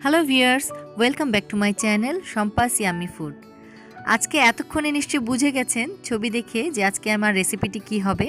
Hello viewers, welcome back to my channel Shampa's yummy food. আজকে এতক্ষণে নিশ্চয়ই বুঝে গেছেন ছবি দেখে যে আজকে আমার রেসিপিটি কি হবে।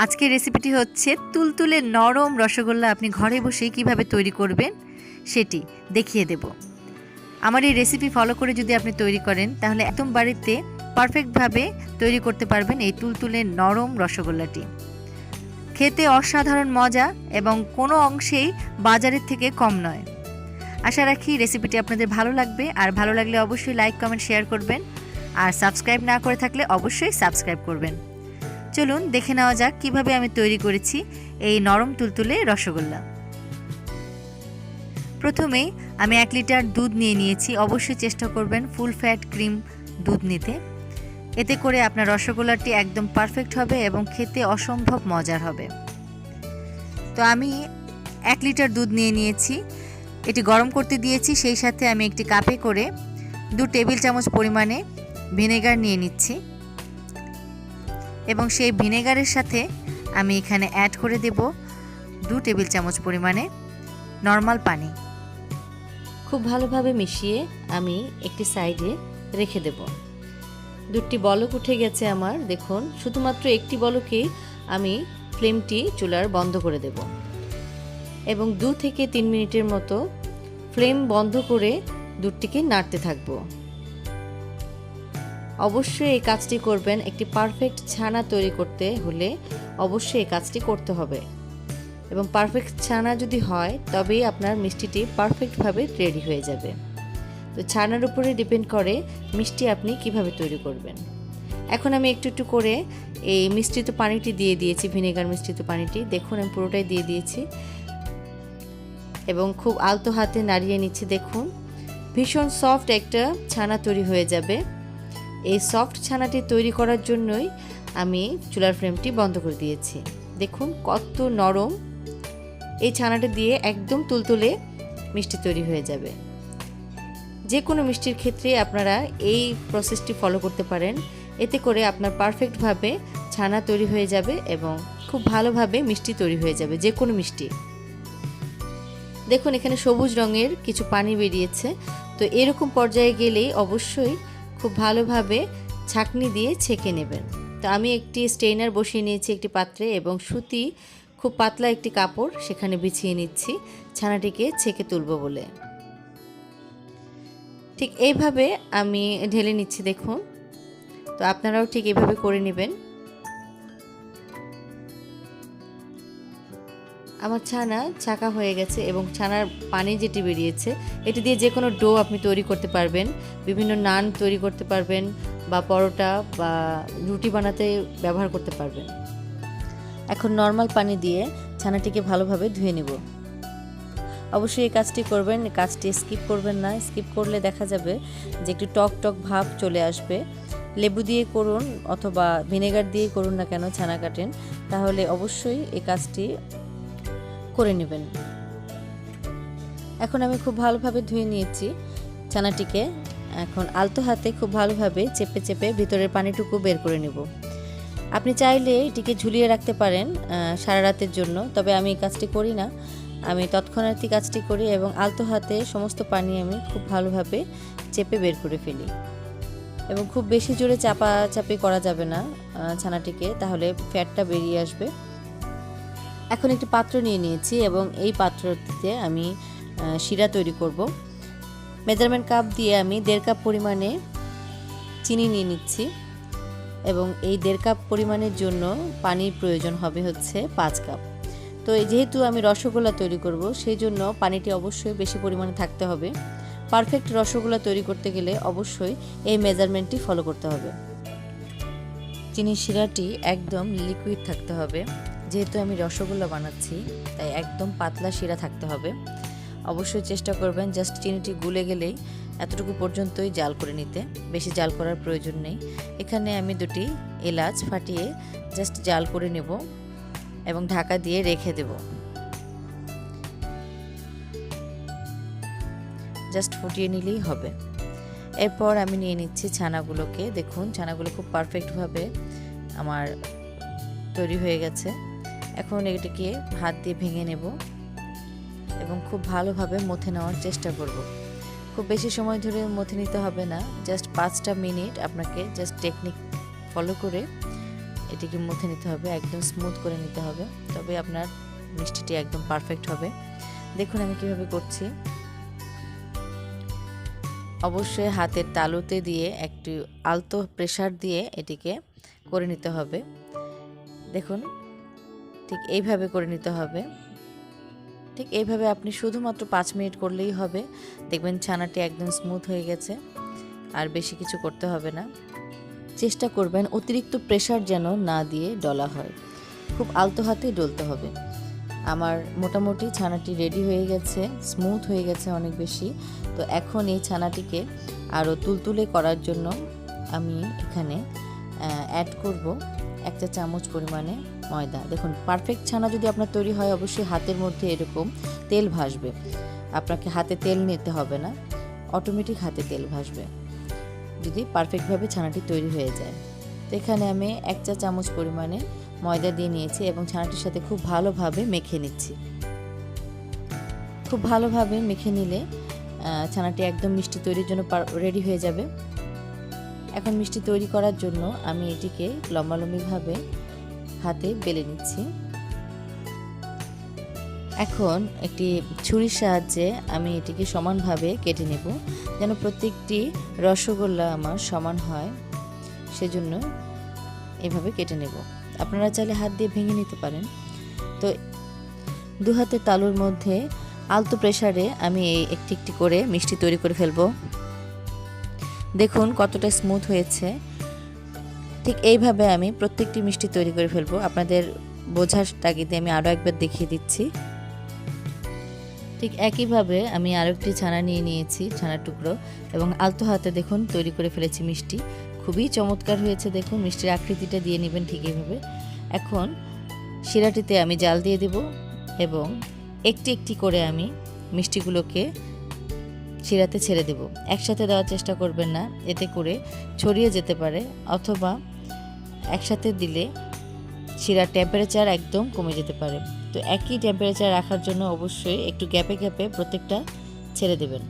আজকের রেসিপিটি হচ্ছে তুলতুলে নরম রসগোল্লা। আপনি ঘরে বসেই কিভাবে তৈরি করবেন সেটি দেখিয়ে দেব। আমার এই রেসিপি ফলো করে যদি আপনি তৈরি করেন তাহলে একদম বাড়িতে পারফেক্টভাবে তৈরি করতে পারবেন এই তুলতুলে নরম রসগোল্লাটি। খেতে অসাধারণ মজা এবং কোনো অংশেই বাজারের থেকে কম নয়। আশা রাখি রেসিপিটি আপনাদের ভালো লাগবে, আর ভালো লাগলে অবশ্যই লাইক কমেন্ট শেয়ার করবেন, আর সাবস্ক্রাইব না করে থাকলে অবশ্যই সাবস্ক্রাইব করবেন। চলুন দেখে নেওয়া যাক কিভাবে আমি তৈরি করেছি এই নরম তুলতুলে রসগোল্লা। প্রথমেই আমি 1 লিটার দুধ নিয়ে নিয়েছি। অবশ্যই চেষ্টা করবেন ফুল ফ্যাট ক্রিম দুধ নিতে, এতে করে আপনার রসগোল্লাটি একদম পারফেক্ট হবে এবং খেতে অসম্ভব মজার হবে। তো আমি 1 লিটার দুধ নিয়ে নিয়েছি, এটি গরম করতে দিয়েছি। সেই সাথে আমি একটি কাপে করে 2 টেবিল চামচ পরিমাণে ভিনেগার নিয়ে নিচ্ছি এবং সেই ভিনেগারের সাথে আমি এখানে অ্যাড করে দেব 2 টেবিল চামচ পরিমাণে নর্মাল পানি। খুব ভালোভাবে মিশিয়ে আমি একটি সাইডে রেখে দেব। দুটি বলক উঠে গেছে আমার, দেখুন। শুধুমাত্র একটি বলকেই আমি ফ্লেমটি চুলার বন্ধ করে দেব এবং 2 থেকে 3 মিনিটের মতো ফ্লেম বন্ধ করে দুধটিকে নাড়তে থাকব। অবশ্যই এই কাজটি করবেন। একটি পারফেক্ট ছানা তৈরি করতে হলে অবশ্যই এই কাজটি করতে হবে এবং পারফেক্ট ছানা যদি হয় তবেই আপনার মিষ্টিটি পারফেক্টভাবে রেডি হয়ে যাবে। তো ছানার উপরে ডিপেন্ড করে মিষ্টি আপনি কিভাবে তৈরি করবেন। এখন আমি একটু একটু করে এই মিশ্রিত পানিটি দিয়ে দিয়েছি, ভিনেগার মিশ্রিত পানিটি। দেখুন আমি পুরোটাই দিয়ে দিয়েছি এবং খুব আলতো হাতে নাড়িয়ে নিচ্ছি। দেখুন ভীষণ সফট একটা ছানা তৈরি হয়ে যাবে। এই সফট ছানাটি তৈরি করার জন্যই আমি চুলার ফ্লেমটি বন্ধ করে দিয়েছি। দেখুন কত নরম। এই ছানাটা দিয়ে একদম তুলতুলে মিষ্টি তৈরি হয়ে যাবে। যে কোনো মিষ্টির ক্ষেত্রে আপনারা এই প্রসেসটি ফলো করতে পারেন, এতে করে আপনার পারফেক্টভাবে ছানা তৈরি হয়ে যাবে এবং খুব ভালোভাবে মিষ্টি তৈরি হয়ে যাবে, যে কোনো মিষ্টি। দেখুন এখানে সবুজ রঙের কিছু পানি বেরিয়েছে। তো এরকম পর্যায়ে গেলেই অবশ্যই খুব ভালোভাবে ছাঁকনি দিয়ে ছেঁকে নেবেন। তো আমি একটি স্ট্রেনার বসিয়ে নিয়েছি একটি পাত্রে এবং সুতি খুব পাতলা একটি কাপড় সেখানে বিছিয়ে নিচ্ছি ছানাটিকে ছেঁকে তুলব বলে। ঠিক এইভাবে আমি ঢেলে নিচ্ছি। দেখুন, তো আপনারাও ঠিক এইভাবে করে নেবেন। আমার ছানা ছাঁকা হয়ে গেছে এবং ছানার পানি যেটি বেরিয়েছে এটি দিয়ে যে কোনো ডো আপনি তৈরি করতে পারবেন, বিভিন্ন নান তৈরি করতে পারবেন বা পরোটা বা রুটি বানাতে ব্যবহার করতে পারবেন। এখন নর্মাল পানি দিয়ে ছানাটিকে ভালোভাবে ধুয়ে নেব। অবশ্যই এই কাজটি করবেন, এই কাজটি স্কিপ করবেন না। স্কিপ করলে দেখা যাবে যে একটু টক টক ভাব চলে আসবে। লেবু দিয়ে করুন অথবা ভিনেগার দিয়ে করুন না কেন ছানা কাটেন, তাহলে অবশ্যই এই কাজটি করে নেবেন। এখন আমি খুব ভালোভাবে ধুয়ে নিয়েছি ছানাটিকে। এখন আলতো হাতে খুব ভালোভাবে চেপে চেপে ভিতরের পানিটুকু বের করে নেব। আপনি চাইলে এটিকে ঝুলিয়ে রাখতে পারেন সারা রাতের জন্য, তবে আমি এই কাজটি করি না। আমি তৎক্ষণাৎই কাজটি করি এবং আলতো হাতে সমস্ত পানি আমি খুব ভালোভাবে চেপে বের করে ফেলি এবং খুব বেশি জোরে চাপাচাপি করা যাবে না ছানাটিকে, তাহলে ফ্যাটটা বেরিয়ে আসবে। এখন একটি পাত্র নিয়ে নিয়েছি এবং এই পাত্রটিতে আমি শিরা তৈরি করব। মেজারমেন্ট কাপ দিয়ে আমি 1.5 কাপ পরিমাণে চিনি নিয়ে নিচ্ছি এবং এই 1.5 কাপ পরিমাণের জন্য পানির প্রয়োজন হবে হচ্ছে 5 কাপ। তো যেহেতু আমি রসগোল্লা তৈরি করব সেই জন্য পানিটি অবশ্যই বেশি পরিমাণে থাকতে হবে। পারফেক্ট রসগোল্লা তৈরি করতে গেলে অবশ্যই এই মেজারমেন্টটি ফলো করতে হবে। চিনির শিরাটি একদম লিকুইড থাকতে হবে। যেহেতু আমি রসগোল্লা বানাচ্ছি তাই একদম পাতলা শিরা থাকতে হবে। অবশ্যই চেষ্টা করবেন জাস্ট চিনিটি গুলে গেলেই এতটুকু পর্যন্তই জাল করে নিতে, বেশি জাল করার প্রয়োজন নেই। এখানে আমি 2টি এলাচ ফাটিয়ে জাস্ট জাল করে নেব এবং ঢাকা দিয়ে রেখে দেব। জাস্ট ফুটিয়ে নিলেই হবে। এরপর আমি নিয়ে নিচ্ছি ছানাগুলোকে। দেখুন ছানাগুলো খুব পারফেক্টভাবে আমার তৈরি হয়ে গেছে। এখন এটাকে হাত দিয়ে ভেঙে নেব। এবং খুব ভালোভাবে মথে নেওয়ার চেষ্টা করব। খুব বেশি সময় ধরে মথে নিতে হবে না, জাস্ট 5টা মিনিট আপনাকে জাস্ট টেকনিক ফলো করে এটিকে মথে নিতে হবে, একদম স্মুথ করে নিতে হবে, তবে আপনার মিষ্টিটি একদম পারফেক্ট হবে। দেখুন আমি কিভাবে করছি। অবশ্যই হাতের তালুতে দিয়ে একটু আলতো প্রেসার দিয়ে এটিকে করে নিতে হবে। দেখুন ঠিক এইভাবে করে নিতে হবে। ঠিক এইভাবে আপনি শুধুমাত্র 5 মিনিট করলেই হবে, দেখবেন ছানাটি একদম স্মুথ হয়ে গেছে, আর বেশি কিছু করতে হবে না। চেষ্টা করবেন অতিরিক্ত প্রেসার যেন না দিয়ে ডলা হয়, খুব আলতো হাতে ডলতে হবে। আমার মোটামুটি ছানাটি রেডি হয়ে গেছে, স্মুথ হয়ে গেছে অনেক বেশি। তো এখন এই ছানাটিকে আরও তুলতুলে করার জন্য আমি এখানে অ্যাড করব 1 চা চামচ পরিমাণে ময়দা। দেখুন পারফেক্ট ছানা যদি আপনার তৈরি হয়, অবশ্যই হাতের মধ্যে এরকম তেল ভাসবে, আপনাকে হাতে তেল নিতে হবে না, অটোমেটিক হাতে তেল ভাসবে যদি পারফেক্টভাবে ছানাটি তৈরি হয়ে যায়। তো এখানে আমি 1 চা চামচ পরিমাণে ময়দা দিয়ে নিয়েছি এবং ছানাটির সাথে খুব ভালোভাবে মেখে নিচ্ছি। খুব ভালোভাবে মেখে নিলে ছানাটি একদম মিষ্টি তৈরির জন্য রেডি হয়ে যাবে। এখন মিষ্টি তৈরি করার জন্য আমি এটিকে লম্বালম্বিভাবে হাতে বেলে নিচ্ছি। এখন একটি ছুরির সাহায্যে আমি এটিকে সমানভাবে কেটে নেব, যেন প্রত্যেকটি রসগোল্লা আমার সমান হয়, সেজন্য এভাবে কেটে নেব। আপনারা চাইলে হাত দিয়ে ভেঙে নিতে পারেন। তো 2 হাতের তালুর মধ্যে আলতো প্রেসারে আমি একটি একটি করে মিষ্টি তৈরি করে ফেলব। দেখুন কতটা স্মুথ হয়েছে। ঠিক এইভাবে আমি প্রত্যেকটি মিষ্টি তৈরি করে ফেলব। আপনাদের বোঝার তাগিদে আমি আরও একবার দেখিয়ে দিচ্ছি। ঠিক একইভাবে আমি আরও একটি ছানা নিয়ে নিয়েছি, ছানার টুকরো, এবং আলতো হাতে দেখুন তৈরি করে ফেলেছি মিষ্টি। খুবই চমৎকার হয়েছে। দেখুন মিষ্টির আকৃতিটা দিয়ে নেবেন ঠিক এইভাবে। এখন শিরাটিতে আমি জাল দিয়ে দেব এবং একটি একটি করে আমি মিষ্টিগুলোকে শিরাতে ছেড়ে দেব। একসাথে দেওয়ার চেষ্টা করবেন না, এতে করে ছড়িয়ে যেতে পারে, অথবা একসাথে দিলে শিরার টেম্পারেচার একদম কমে যেতে পারে। তো একই টেম্পারেচার রাখার জন্য অবশ্যই একটু গ্যাপে গ্যাপে প্রত্যেকটা ছেড়ে দেবেন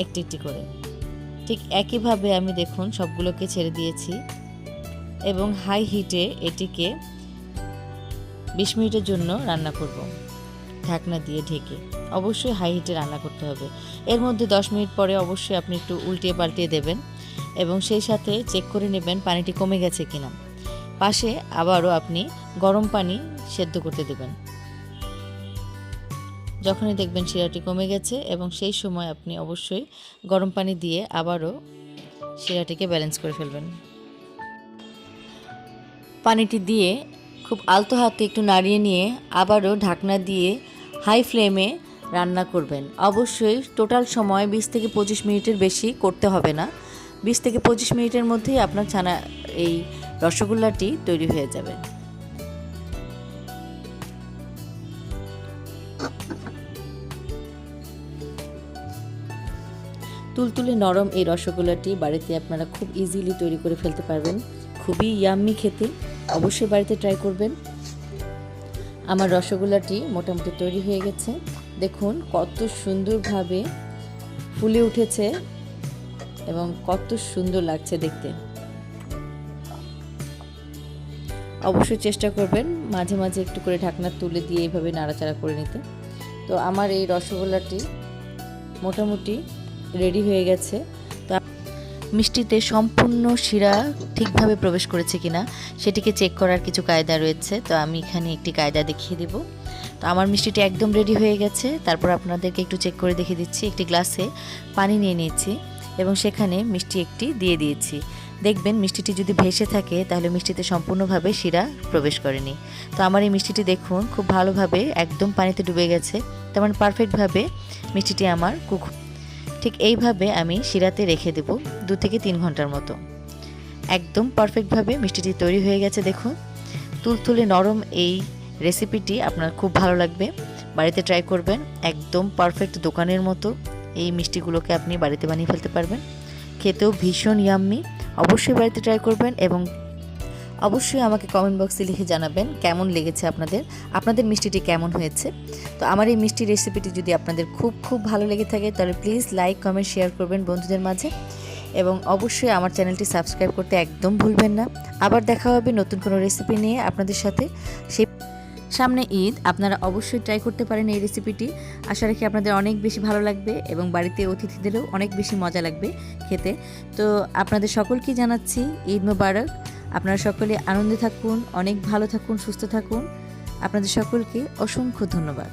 একটি একটি করে। ঠিক একইভাবে আমি দেখুন সবগুলোকে ছেড়ে দিয়েছি এবং হাই হিটে এটিকে 20 মিনিটের জন্য রান্না করব, ঢাকনা দিয়ে ঢেকে। অবশ্যই হাই হিটে রান্না করতে হবে। এর মধ্যে 10 মিনিট পরে অবশ্যই আপনি একটু উল্টিয়ে পাল্টিয়ে দেবেন এবং সেই সাথে চেক করে নেবেন পানিটি কমে গেছে কিনা। পাশে আবারও আপনি গরম পানি সেদ্ধ করতে দেবেন। যখনই দেখবেন শিরাটি কমে গেছে, এবং সেই সময় আপনি অবশ্যই গরম পানি দিয়ে আবারও শিরাটিকে ব্যালেন্স করে ফেলবেন। পানিটি দিয়ে খুব আলতো হাতে একটু নাড়িয়ে নিয়ে আবারও ঢাকনা দিয়ে হাই ফ্লেমে রান্না করবেন। অবশ্যই টোটাল সময় 20 থেকে 25 মিনিটের বেশি করতে হবে না। 20 থেকে 25 মিনিটের মধ্যেই আপনার ছানা এই রসগোল্লাটি তৈরি হয়ে যাবে। তুলতুলে নরম এই রসগোল্লাটি বাড়িতে আপনারা খুব ইজিলি তৈরি করে ফেলতে পারবেন। খুবই ইয়াম্মি খেতে, অবশ্যই বাড়িতে ট্রাই করবেন। আমার রসগোল্লাটি মোটামুটি তৈরি হয়ে গেছে। দেখুন কত সুন্দরভাবে ফুলে উঠেছে এবং কত সুন্দর লাগছে দেখতে। অবশ্যই চেষ্টা করবেন মাঝে মাঝে একটু করে ঢাকনা তুলে দিয়ে এইভাবে নাড়াচাড়া করে নিতে। তো আমার এই রসগোল্লাটি মোটামুটি রেডি হয়ে গেছে। তো মিষ্টিতে সম্পূর্ণ শিরা ঠিকভাবে প্রবেশ করেছে কিনা সেটিকে চেক করার কিছু কায়দা রয়েছে। তো আমি এখানে একটি কায়দা দেখিয়ে দেব। তো আমার মিষ্টিটি একদম রেডি হয়ে গেছে। তারপর আপনাদেরকে একটু চেক করে দেখিয়ে দিচ্ছি। একটি গ্লাসে পানি নিয়ে নিয়েছি এবং সেখানে মিষ্টি একটি দিয়ে দিয়েছি। দেখবেন মিষ্টিটি যদি ভেসে থাকে তাহলে মিষ্টিতে সম্পূর্ণভাবে শিরা প্রবেশ করেনি। তো আমার এই মিষ্টিটি দেখুন খুব ভালোভাবে একদম পানিতে ডুবে গেছে, তার মানে পারফেক্টভাবে মিষ্টিটি আমার কুক। ঠিক এইভাবে আমি শিরাতে রেখে দেব 2 থেকে 3 ঘন্টার মতো। একদম পারফেক্টভাবে মিষ্টিটি তৈরি হয়ে গেছে। দেখুন তুলতুলে নরম এই রেসিপিটি আপনার খুব ভালো লাগবে, বাড়িতে ট্রাই করবেন। একদম পারফেক্ট দোকানের মতো এই মিষ্টিগুলোকে আপনি বাড়িতে বানিয়ে ফেলতে পারবেন। খেতেও ভীষণ ইয়াম্মি, অবশ্যই বাড়িতে ট্রাই করবেন এবং অবশ্যই আমাকে কমেন্ট বক্সে লিখে জানাবেন কেমন লেগেছে আপনাদের মিষ্টিটি কেমন হয়েছে। তো আমার এই মিষ্টি রেসিপিটি যদি আপনাদের খুব খুব ভালো লেগে থাকে তাহলে প্লিজ লাইক কমেন্ট শেয়ার করবেন বন্ধুদের মাঝে, এবং অবশ্যই আমার চ্যানেলটি সাবস্ক্রাইব করতে একদম ভুলবেন না। আবার দেখা হবে নতুন কোনো রেসিপি নিয়ে আপনাদের সাথে। সেই সামনে ঈদ, আপনারা অবশ্যই ট্রাই করতে পারেন এই রেসিপিটি। আশা রাখি আপনাদের অনেক বেশি ভালো লাগবে এবং বাড়িতে অতিথিদেরও অনেক বেশি মজা লাগবে খেতে। তো আপনাদের সকলকেই জানাচ্ছি ঈদ মোবারক। আপনারা সকলে আনন্দে থাকুন, অনেক ভালো থাকুন, সুস্থ থাকুন। আপনাদের সকলকে অসংখ্য ধন্যবাদ।